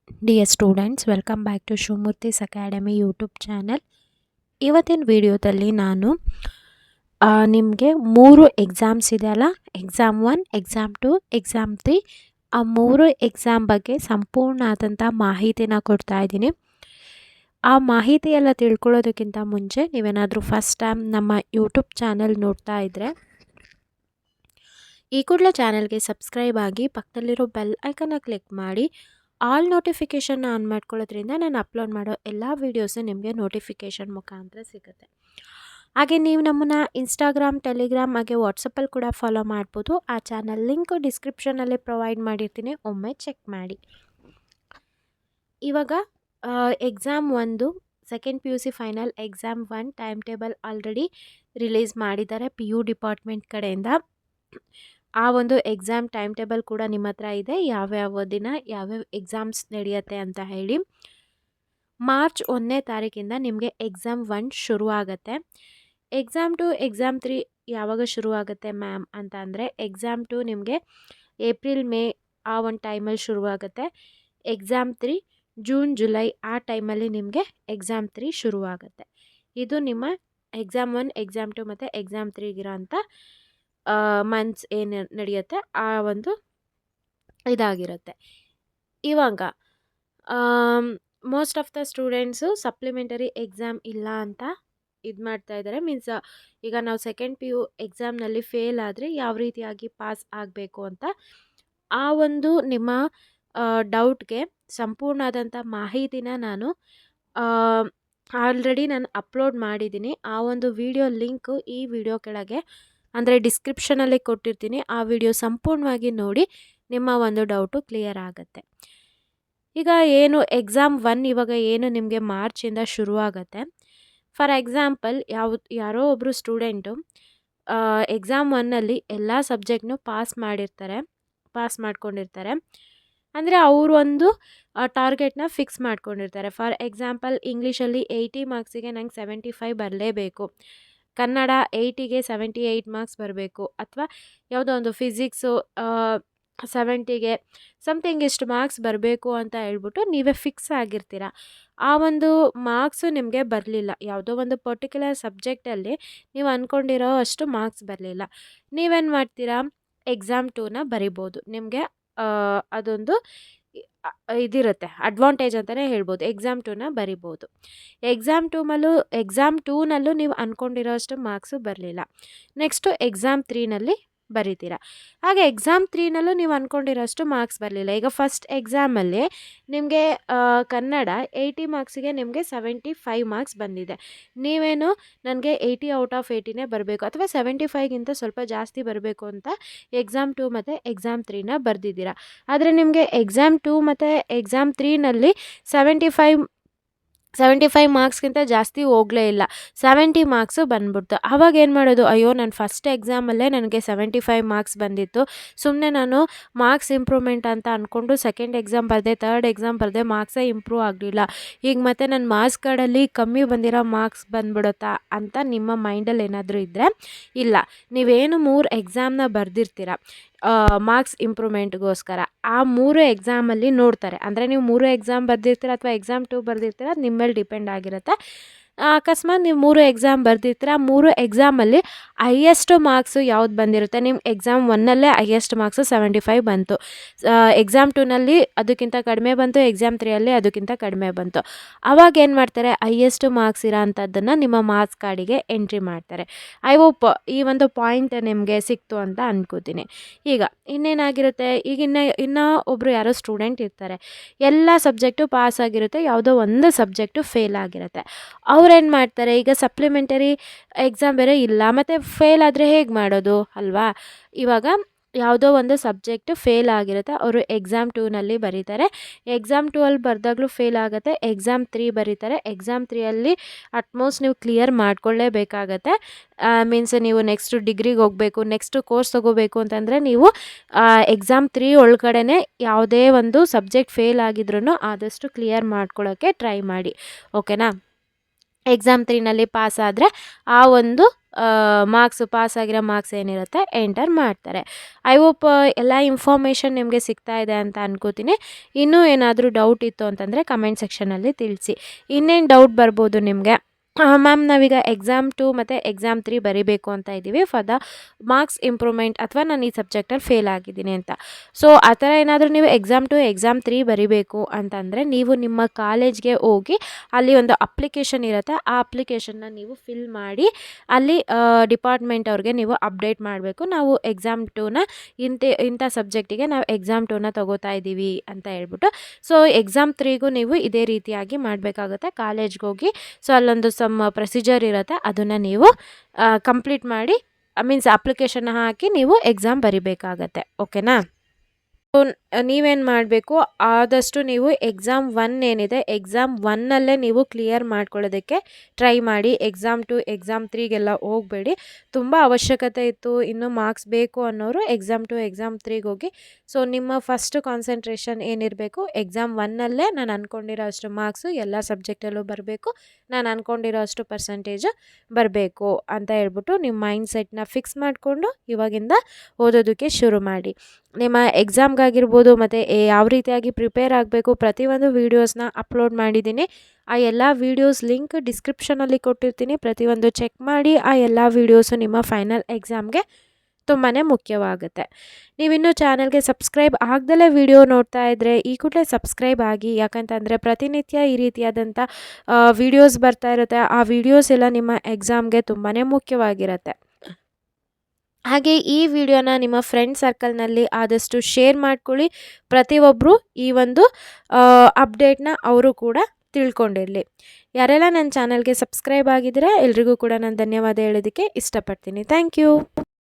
Dear students, welcome back to Shivamurthy's academy YouTube channel. ಇವತ್ತಿನ ವಿಡಿಯೋದಲ್ಲಿ ನಾನು ನಿಮಗೆ 3 ಎಕ್ಸಾಮ್ಸ್ ಇದೆಯಲ್ಲ, ಎಕ್ಸಾಮ್ 1, ಎಕ್ಸಾಮ್ 2, ಎಕ್ಸಾಮ್ 3, ಆ 3 ಎಕ್ಸಾಮ್ ಬಗ್ಗೆ ಸಂಪೂರ್ಣ ಆದಂಥ ಮಾಹಿತಿನ ಕೊಡ್ತಾ ಇದ್ದೀನಿ. ಆ ಮಾಹಿತಿ ಎಲ್ಲ ತಿಳ್ಕೊಳ್ಳೋದಕ್ಕಿಂತ ಮುಂಚೆ ನೀವೇನಾದರೂ ಫಸ್ಟ್ ಟೈಮ್ ನಮ್ಮ ಯೂಟ್ಯೂಬ್ ಚಾನಲ್ ನೋಡ್ತಾ ಇದ್ದರೆ ಈ ಕೂಡಲೇ ಚಾನಲ್ಗೆ ಸಬ್ಸ್ಕ್ರೈಬ್ ಆಗಿ ಪಕ್ಕದಲ್ಲಿರೋ ಬೆಲ್ ಐಕನ್ನ ಕ್ಲಿಕ್ ಮಾಡಿ ಆಲ್ ನೋಟಿಫಿಕೇಷನ್ ಆನ್ ಮಾಡ್ಕೊಳ್ಳೋದ್ರಿಂದ ನಾನು ಅಪ್ಲೋಡ್ ಮಾಡೋ ಎಲ್ಲ ವೀಡಿಯೋಸು ನಿಮಗೆ ನೋಟಿಫಿಕೇಷನ್ ಮುಖಾಂತರ ಸಿಗುತ್ತೆ. ಹಾಗೆ ನೀವು ನಮ್ಮನ್ನು ಇನ್ಸ್ಟಾಗ್ರಾಮ್, ಟೆಲಿಗ್ರಾಮ್ ಹಾಗೆ ವಾಟ್ಸಪ್ಪಲ್ಲಿ ಕೂಡ ಫಾಲೋ ಮಾಡ್ಬೋದು. ಆ ಚಾನಲ್ ಲಿಂಕು ಡಿಸ್ಕ್ರಿಪ್ಷನಲ್ಲಿ ಪ್ರೊವೈಡ್ ಮಾಡಿರ್ತೀನಿ, ಒಮ್ಮೆ ಚೆಕ್ ಮಾಡಿ. ಇವಾಗ exam 1 second PUC final exam 1 time table already release ಮಾಡಿದ್ದಾರೆ PU ಡಿಪಾರ್ಟ್ಮೆಂಟ್ ಕಡೆಯಿಂದ. ಆ ಒಂದು ಎಕ್ಸಾಮ್ ಟೈಮ್ ಟೇಬಲ್ ಕೂಡ ನಿಮ್ಮ ಹತ್ರ ಇದೆ, ಯಾವ್ಯಾವ ದಿನ ಯಾವ್ಯಾವ ಎಕ್ಸಾಮ್ಸ್ ನಡೆಯುತ್ತೆ ಅಂತ ಹೇಳಿ. ಮಾರ್ಚ್ 1ನೇ ತಾರೀಕಿಂದ ನಿಮಗೆ ಎಕ್ಸಾಮ್ 1 ಶುರು ಆಗುತ್ತೆ. ಎಕ್ಸಾಮ್ 2, ಎಕ್ಸಾಮ್ 3 ಯಾವಾಗ ಶುರು ಆಗುತ್ತೆ ಮ್ಯಾಮ್ ಅಂತ ಅಂದರೆ, ಎಕ್ಸಾಮ್ 2 ನಿಮಗೆ ಏಪ್ರಿಲ್, ಮೇ ಆ ಒಂದು ಟೈಮಲ್ಲಿ ಶುರುವಾಗುತ್ತೆ. ಎಕ್ಸಾಮ್ 3 ಜೂನ್, ಜುಲೈ ಆ ಟೈಮಲ್ಲಿ ನಿಮಗೆ ಎಕ್ಸಾಮ್ 3 ಶುರುವಾಗುತ್ತೆ. ಇದು ನಿಮ್ಮ ಎಕ್ಸಾಮ್ 1, ಎಕ್ಸಾಮ್ 2 ಮತ್ತು ಎಕ್ಸಾಮ್ 3ಗಿರೋ ಅಂಥ ಮಂತ್ಸ್ ಏನು ನಡೆಯುತ್ತೆ ಆ ಒಂದು ಇದಾಗಿರುತ್ತೆ. ಇವಾಗ most of the students supplementary exam ಇಲ್ಲ ಅಂತ ಇದು ಮಾಡ್ತಾ ಇದ್ದಾರೆ. ಮೀನ್ಸ್ ಈಗ ನಾವು ಸೆಕೆಂಡ್ PU ಎಕ್ಸಾಮ್ನಲ್ಲಿ ಫೇಲ್ ಆದರೆ ಯಾವ ರೀತಿಯಾಗಿ ಪಾಸ್ ಆಗಬೇಕು ಅಂತ ಆ ಒಂದು ನಿಮ್ಮ ಡೌಟ್ಗೆ ಸಂಪೂರ್ಣ ಆದಂಥ ಮಾಹಿತಿನ ನಾನು ಆಲ್ರೆಡಿ ಅಪ್ಲೋಡ್ ಮಾಡಿದ್ದೀನಿ. ಆ ಒಂದು ವಿಡಿಯೋ ಲಿಂಕು ಈ ವಿಡಿಯೋ ಕೆಳಗೆ ಅಂದರೆ ಡಿಸ್ಕ್ರಿಪ್ಷನಲ್ಲಿ ಕೊಟ್ಟಿರ್ತೀನಿ. ಆ ವಿಡಿಯೋ ಸಂಪೂರ್ಣವಾಗಿ ನೋಡಿ, ನಿಮ್ಮ ಒಂದು ಡೌಟು ಕ್ಲಿಯರ್ ಆಗುತ್ತೆ. ಈಗ ಏನು ಎಕ್ಸಾಮ್ 1 ಇವಾಗ ಏನು ನಿಮಗೆ ಮಾರ್ಚಿಂದ ಶುರುವಾಗುತ್ತೆ. ಫಾರ್ ಎಕ್ಸಾಂಪಲ್ ಯಾರೋ ಒಬ್ಬರು ಸ್ಟೂಡೆಂಟು ಎಕ್ಸಾಮ್ 1ನಲ್ಲಿ ಎಲ್ಲ ಸಬ್ಜೆಕ್ಟ್ನು ಪಾಸ್ ಮಾಡ್ಕೊಂಡಿರ್ತಾರೆ. ಅಂದರೆ ಅವರು ಒಂದು ಟಾರ್ಗೆಟ್ನ ಫಿಕ್ಸ್ ಮಾಡ್ಕೊಂಡಿರ್ತಾರೆ. ಫಾರ್ ಎಕ್ಸಾಂಪಲ್ ಇಂಗ್ಲೀಷಲ್ಲಿ 80 ಮಾರ್ಕ್ಸಿಗೆ ನಂಗೆ 75 ಬರಲೇಬೇಕು, ಕನ್ನಡ 80ಗೆ 78 ಮಾರ್ಕ್ಸ್ ಬರಬೇಕು, ಅಥವಾ ಯಾವುದೋ ಒಂದು ಫಿಸಿಕ್ಸು 70ಗೆ ಸಮಥಿಂಗ್ ಇಷ್ಟು ಮಾರ್ಕ್ಸ್ ಬರಬೇಕು ಅಂತ ಹೇಳ್ಬಿಟ್ಟು ನೀವೇ ಫಿಕ್ಸ್ ಆಗಿರ್ತೀರ. ಆ ಒಂದು ಮಾರ್ಕ್ಸು ನಿಮಗೆ ಬರಲಿಲ್ಲ, ಯಾವುದೋ ಒಂದು ಪರ್ಟಿಕ್ಯುಲರ್ ಸಬ್ಜೆಕ್ಟಲ್ಲಿ ನೀವು ಅಂದ್ಕೊಂಡಿರೋ ಅಷ್ಟು ಮಾರ್ಕ್ಸ್ ಬರಲಿಲ್ಲ, ನೀವೇನು ಮಾಡ್ತೀರಾ, ಎಕ್ಸಾಮ್ 2ನ ಬರಿಬೋದು. ನಿಮಗೆ ಅದೊಂದು ಇದಿರುತ್ತೆ, ಅಡ್ವಾಂಟೇಜ್ ಅಂತಲೇ ಹೇಳ್ಬೋದು. ಎಕ್ಸಾಮ್ 2ನ ಬರಿಬೋದು. ಎಕ್ಸಾಮ್ 2ನಲ್ಲೂ ನೀವು ಅಂದ್ಕೊಂಡಿರೋ ಅಷ್ಟು ಮಾರ್ಕ್ಸು ಬರಲಿಲ್ಲ, ನೆಕ್ಸ್ಟು ಎಕ್ಸಾಮ್ 3ನಲ್ಲಿ ಬರಿತೀರಾ. ಹಾಗೆ ಎಕ್ಸಾಮ್ 3ನಲ್ಲೂ ನೀವು ಅಂದ್ಕೊಂಡಿರೋಷ್ಟು ಮಾರ್ಕ್ಸ್ ಬರಲಿಲ್ಲ. ಈಗ ಫಸ್ಟ್ ಎಕ್ಸಾಮಲ್ಲಿ ನಿಮಗೆ ಕನ್ನಡ 80 ಮಾರ್ಕ್ಸಿಗೆ ನಿಮಗೆ 75 ಮಾರ್ಕ್ಸ್ ಬಂದಿದೆ. ನೀವೇನು ನನಗೆ 80 ಔಟ್ ಆಫ್ 80ನೇ ಬರಬೇಕು ಅಥವಾ 75ಗಿಂತ ಸ್ವಲ್ಪ ಜಾಸ್ತಿ ಬರಬೇಕು ಅಂತ ಎಕ್ಸಾಮ್ 2 ಮತ್ತು ಎಕ್ಸಾಮ್ 3ನ ಬರೆದಿದ್ದೀರಾ. ಆದರೆ ನಿಮಗೆ ಎಕ್ಸಾಮ್ 2 ಮತ್ತು ಎಕ್ಸಾಮ್ 3ನಲ್ಲಿ 75 ಮಾರ್ಕ್ಸ್ಗಿಂತ ಜಾಸ್ತಿ ಹೋಗಲೇ ಇಲ್ಲ, 70 ಮಾರ್ಕ್ಸು ಬಂದ್ಬಿಡ್ತು. ಆವಾಗ ಏನು ಮಾಡೋದು, ಅಯ್ಯೋ ನಾನು ಫಸ್ಟ್ ಎಕ್ಸಾಮಲ್ಲೇ ನನಗೆ 75 ಮಾರ್ಕ್ಸ್ ಬಂದಿತ್ತು, ಸುಮ್ಮನೆ ನಾನು ಮಾರ್ಕ್ಸ್ ಇಂಪ್ರೂವ್ಮೆಂಟ್ ಅಂತ ಅಂದ್ಕೊಂಡು ಸೆಕೆಂಡ್ ಎಕ್ಸಾಮ್ ಬರೆದೆ, ಥರ್ಡ್ ಎಕ್ಸಾಮ್ ಬರೆದೆ, ಮಾರ್ಕ್ಸೇ ಇಂಪ್ರೂವ್ ಆಗಲಿಲ್ಲ, ಈಗ ಮತ್ತೆ ನನ್ನ ಮಾರ್ಕ್ಸ್ ಕಾರ್ಡಲ್ಲಿ ಕಮ್ಮಿ ಬಂದಿರೋ ಮಾರ್ಕ್ಸ್ ಬಂದ್ಬಿಡುತ್ತಾ ಅಂತ ನಿಮ್ಮ ಮೈಂಡಲ್ಲಿ ಏನಾದರೂ ಇದ್ದರೆ, ಇಲ್ಲ, ನೀವೇನು 3 ಎಕ್ಸಾಮ್ನ ಬರೆದಿರ್ತೀರ ಮಾರ್ಕ್ಸ್ ಇಂಪ್ರೂವ್ಮೆಂಟ್ಗೋಸ್ಕರ, ಆ 3 ಎಕ್ಸಾಮಲ್ಲಿ ನೋಡ್ತಾರೆ. ಅಂದರೆ ನೀವು 3 ಎಕ್ಸಾಮ್ ಬರೆದಿರ್ತೀರ ಅಥವಾ ಎಕ್ಸಾಮ್ 2 ಬರೆದಿರ್ತೀರ, ನಿಮ್ಮ ಮೇಲೆ ಡಿಪೆಂಡ್ ಆಗಿರುತ್ತೆ. ಅಕಸ್ಮಾತ್ ನೀವು 3 ಎಕ್ಸಾಮ್ ಬರೆದಿರ್ತೀರ, 3 ಎಕ್ಸಾಮಲ್ಲಿ ಹೈಯೆಸ್ಟ್ ಮಾರ್ಕ್ಸು ಯಾವ್ದು ಬಂದಿರುತ್ತೆ, ನಿಮ್ಮ ಎಕ್ಸಾಮ್ 1ನಲ್ಲೇ ಹೈಯೆಸ್ಟ್ ಮಾರ್ಕ್ಸು 75 ಬಂತು, ಎಕ್ಸಾಮ್ 2ನಲ್ಲಿ ಅದಕ್ಕಿಂತ ಕಡಿಮೆ ಬಂತು, ಎಕ್ಸಾಮ್ 3ಯಲ್ಲಿ ಅದಕ್ಕಿಂತ ಕಡಿಮೆ ಬಂತು. ಆವಾಗ ಏನು ಮಾಡ್ತಾರೆ, ಹೈಯೆಸ್ಟ್ ಮಾರ್ಕ್ಸ್ ಇರೋ ಅಂಥದ್ದನ್ನು ನಿಮ್ಮ ಮಾರ್ಕ್ಸ್ ಕಾರ್ಡಿಗೆ ಎಂಟ್ರಿ ಮಾಡ್ತಾರೆ. ಐ ಹೋಪ್ ಈ ಒಂದು ಪಾಯಿಂಟ್ ನಿಮಗೆ ಸಿಕ್ತು ಅಂತ ಅಂದ್ಕೋತೀನಿ. ಈಗ ಇನ್ನೇನಾಗಿರುತ್ತೆ, ಈಗ ಇನ್ನೂ ಒಬ್ಬರು ಯಾರೋ ಸ್ಟೂಡೆಂಟ್ ಇರ್ತಾರೆ, ಎಲ್ಲ ಸಬ್ಜೆಕ್ಟು ಪಾಸ್ ಆಗಿರುತ್ತೆ, ಯಾವುದೋ ಒಂದು ಸಬ್ಜೆಕ್ಟು ಫೇಲ್ ಆಗಿರುತ್ತೆ. ಅವ್ರೇನು ಮಾಡ್ತಾರೆ, ಈಗ ಸಪ್ಲಿಮೆಂಟರಿ ಎಕ್ಸಾಮ್ ಬೇರೆ ಇಲ್ಲ, ಮತ್ತು ಫೇಲ್ ಆದರೆ ಹೇಗೆ ಮಾಡೋದು ಅಲ್ವಾ. ಇವಾಗ ಯಾವುದೋ ಒಂದು ಸಬ್ಜೆಕ್ಟು ಫೇಲ್ ಆಗಿರುತ್ತೆ, ಅವರು ಎಕ್ಸಾಮ್ 2ನಲ್ಲಿ ಬರೀತಾರೆ, ಎಕ್ಸಾಮ್ 2ಅಲ್ಲಿ ಬರೆದಾಗಲೂ ಫೇಲ್ ಆಗುತ್ತೆ, ಎಕ್ಸಾಮ್ 3 ಬರೀತಾರೆ, ಎಕ್ಸಾಮ್ 3ಅಲ್ಲಿ ಅಟ್ಮೋಸ್ಟ್ ನೀವು ಕ್ಲಿಯರ್ ಮಾಡ್ಕೊಳ್ಳೇಬೇಕಾಗತ್ತೆ. ಮೀನ್ಸ್ ನೀವು ನೆಕ್ಸ್ಟು ಡಿಗ್ರಿಗೆ ಹೋಗಬೇಕು, ನೆಕ್ಸ್ಟು ಕೋರ್ಸ್ ತೊಗೋಬೇಕು ಅಂತಂದರೆ ನೀವು ಎಕ್ಸಾಮ್ 3 ಒಳಗಡೆ ಯಾವುದೇ ಒಂದು ಸಬ್ಜೆಕ್ಟ್ ಫೇಲ್ ಆಗಿದ್ರೂ ಆದಷ್ಟು ಕ್ಲಿಯರ್ ಮಾಡ್ಕೊಳ್ಳೋಕ್ಕೆ ಟ್ರೈ ಮಾಡಿ, ಓಕೆನಾ. ಎಕ್ಸಾಮ್ 3ನಲ್ಲಿ ಪಾಸ್ ಆದರೆ ಆ ಒಂದು ಮಾರ್ಕ್ಸ್ ಪಾಸ್ ಆಗಿರೋ ಮಾರ್ಕ್ಸ್ ಏನಿರುತ್ತೆ ಎಂಟರ್ ಮಾಡ್ತಾರೆ. ಐ ಹೋಪ್ ಎಲ್ಲ ಇನ್ಫಾರ್ಮೇಷನ್ ನಿಮಗೆ ಸಿಗ್ತಾ ಇದೆ ಅಂತ ಅನ್ಕೋತೀನಿ. ಇನ್ನೂ ಏನಾದರೂ ಡೌಟ್ ಇತ್ತು ಅಂತಂದರೆ ಕಮೆಂಟ್ ಸೆಕ್ಷನಲ್ಲಿ ತಿಳಿಸಿ. ಇನ್ನೇನು ಡೌಟ್ ಬರ್ಬೋದು ನಿಮಗೆ, ಮ್ಯಾಮ್ ನಾವೀಗ ಎಕ್ಸಾಮ್ 2 ಮತ್ತು ಎಕ್ಸಾಮ್ 3 ಬರೀಬೇಕು ಅಂತ ಇದ್ದೀವಿ ಫಾರ್ ದ ಮಾರ್ಕ್ಸ್ ಇಂಪ್ರೂವ್ಮೆಂಟ್, ಅಥವಾ ನಾನು ಈ ಸಬ್ಜೆಕ್ಟಲ್ಲಿ ಫೇಲ್ ಆಗಿದ್ದೀನಿ ಅಂತ. ಸೊ ಆ ಥರ ಏನಾದರೂ ನೀವು ಎಕ್ಸಾಮ್ 2 ಎಕ್ಸಾಮ್ 3 ಬರೀಬೇಕು ಅಂತಂದರೆ ನೀವು ನಿಮ್ಮ ಕಾಲೇಜ್ಗೆ ಹೋಗಿ ಅಲ್ಲಿ ಒಂದು ಅಪ್ಲಿಕೇಶನ್ ಇರುತ್ತೆ. ಆ ಅಪ್ಲಿಕೇಶನ್ನ ನೀವು ಫಿಲ್ ಮಾಡಿ ಅಲ್ಲಿ ಡಿಪಾರ್ಟ್ಮೆಂಟ್ ಅವ್ರಿಗೆ ನೀವು ಅಪ್ಡೇಟ್ ಮಾಡಬೇಕು. ನಾವು ಎಕ್ಸಾಮ್ 2ನ ಇಂಥ ಸಬ್ಜೆಕ್ಟಿಗೆ ನಾವು ಎಕ್ಸಾಮ್ 2ನ ತಗೋತಾ ಇದ್ದೀವಿ ಅಂತ ಹೇಳ್ಬಿಟ್ಟು. ಸೊ ಎಕ್ಸಾಮ್ 3ಗೂ ನೀವು ಇದೇ ರೀತಿಯಾಗಿ ಮಾಡಬೇಕಾಗುತ್ತೆ. ಕಾಲೇಜ್ಗೆ ಹೋಗಿ ಸೊ ಅಲ್ಲೊಂದು ಪ್ರೊಸೀಜರ್ ಇರುತ್ತೆ, ಅದನ್ನು ನೀವು ಕಂಪ್ಲೀಟ್ ಮಾಡಿ ಮೀನ್ಸ್ ಅಪ್ಲಿಕೇಶನ್ ಹಾಕಿ ನೀವು ಎಕ್ಸಾಮ್ ಬರಿಬೇಕಾಗತ್ತೆ. ಓಕೆನಾ? ಸೊ ನೀವೇನು ಮಾಡಬೇಕು, ಆದಷ್ಟು ನೀವು ಎಕ್ಸಾಮ್ 1 ಏನಿದೆ ಎಕ್ಸಾಮ್ 1ನಲ್ಲೇ ನೀವು ಕ್ಲಿಯರ್ ಮಾಡ್ಕೊಳ್ಳೋದಕ್ಕೆ ಟ್ರೈ ಮಾಡಿ. ಎಕ್ಸಾಮ್ 2 ಎಕ್ಸಾಮ್ 3ಗೆಲ್ಲ ಹೋಗಬೇಡಿ. ತುಂಬ ಅವಶ್ಯಕತೆ ಇತ್ತು, ಇನ್ನೂ ಮಾರ್ಕ್ಸ್ ಬೇಕು ಅನ್ನೋರು ಎಕ್ಸಾಮ್ 2 ಎಕ್ಸಾಮ್ 3ಗೆ ಹೋಗಿ. ಸೊ ನಿಮ್ಮ ಫಸ್ಟ್ ಕಾನ್ಸಂಟ್ರೇಷನ್ ಏನಿರಬೇಕು, ಎಕ್ಸಾಮ್ 1ನಲ್ಲೇ ನಾನು ಅಂದ್ಕೊಂಡಿರೋ ಅಷ್ಟು ಮಾರ್ಕ್ಸು ಎಲ್ಲ ಸಬ್ಜೆಕ್ಟಲ್ಲೂ ಬರಬೇಕು, ನಾನು ಅಂದ್ಕೊಂಡಿರೋ ಅಷ್ಟು ಪರ್ಸೆಂಟೇಜು ಬರಬೇಕು ಅಂತ ಹೇಳ್ಬಿಟ್ಟು ನಿಮ್ಮ ಮೈಂಡ್ ಸೆಟ್ನ ಫಿಕ್ಸ್ ಮಾಡಿಕೊಂಡು ಇವಾಗಿಂದ ಓದೋದಕ್ಕೆ ಶುರು ಮಾಡಿ. ನಿಮ್ಮ ಎಕ್ಸಾಮ್ಗಾಗಿರ್ಬೋದು ಮತ್ತು ಯಾವ ರೀತಿಯಾಗಿ ಪ್ರಿಪೇರ್ ಆಗಬೇಕು ಪ್ರತಿಯೊಂದು ವೀಡಿಯೋಸ್ನ ಅಪ್ಲೋಡ್ ಮಾಡಿದ್ದೀನಿ. ಆ ಎಲ್ಲ ವೀಡಿಯೋಸ್ ಲಿಂಕ್ ಡಿಸ್ಕ್ರಿಪ್ಷನಲ್ಲಿ ಕೊಟ್ಟಿರ್ತೀನಿ. ಪ್ರತಿಯೊಂದು ಚೆಕ್ ಮಾಡಿ. ಆ ಎಲ್ಲ ವೀಡಿಯೋಸು ನಿಮ್ಮ ಫೈನಲ್ ಎಕ್ಸಾಮ್ಗೆ ತುಂಬಾ ಮುಖ್ಯವಾಗುತ್ತೆ. ನೀವಿನ್ನೂ ಚಾನಲ್ಗೆ ಸಬ್ಸ್ಕ್ರೈಬ್ ಆಗದಲ್ಲೇ ವೀಡಿಯೋ ನೋಡ್ತಾ ಇದ್ದರೆ ಈ ಕೂಡಲೇ ಸಬ್ಸ್ಕ್ರೈಬ್ ಆಗಿ. ಯಾಕಂತಂದರೆ ಪ್ರತಿನಿತ್ಯ ಈ ರೀತಿಯಾದಂಥ ವೀಡಿಯೋಸ್ ಬರ್ತಾ ಇರುತ್ತೆ. ಆ ವೀಡಿಯೋಸ್ ಎಲ್ಲ ನಿಮ್ಮ ಎಕ್ಸಾಮ್ಗೆ ತುಂಬಾ ಮುಖ್ಯವಾಗಿರುತ್ತೆ. ಹಾಗೆ ಈ ವಿಡಿಯೋನ ನಿಮ್ಮ ಫ್ರೆಂಡ್ ಸರ್ಕಲ್ನಲ್ಲಿ ಆದಷ್ಟು ಶೇರ್ ಮಾಡ್ಕೊಳ್ಳಿ. ಪ್ರತಿಯೊಬ್ಬರು ಈ ಒಂದು ಅಪ್ಡೇಟ್ನ ಅವರು ಕೂಡ ತಿಳ್ಕೊಂಡಿರಲಿ. ಯಾರೆಲ್ಲ ನನ್ನ ಚಾನಲ್ಗೆ ಸಬ್ಸ್ಕ್ರೈಬ್ ಆಗಿದ್ದೀರಾ ಎಲ್ರಿಗೂ ಕೂಡ ನಾನು ಧನ್ಯವಾದ ಹೇಳೋದಕ್ಕೆ ಇಷ್ಟಪಡ್ತೀನಿ. Thank you.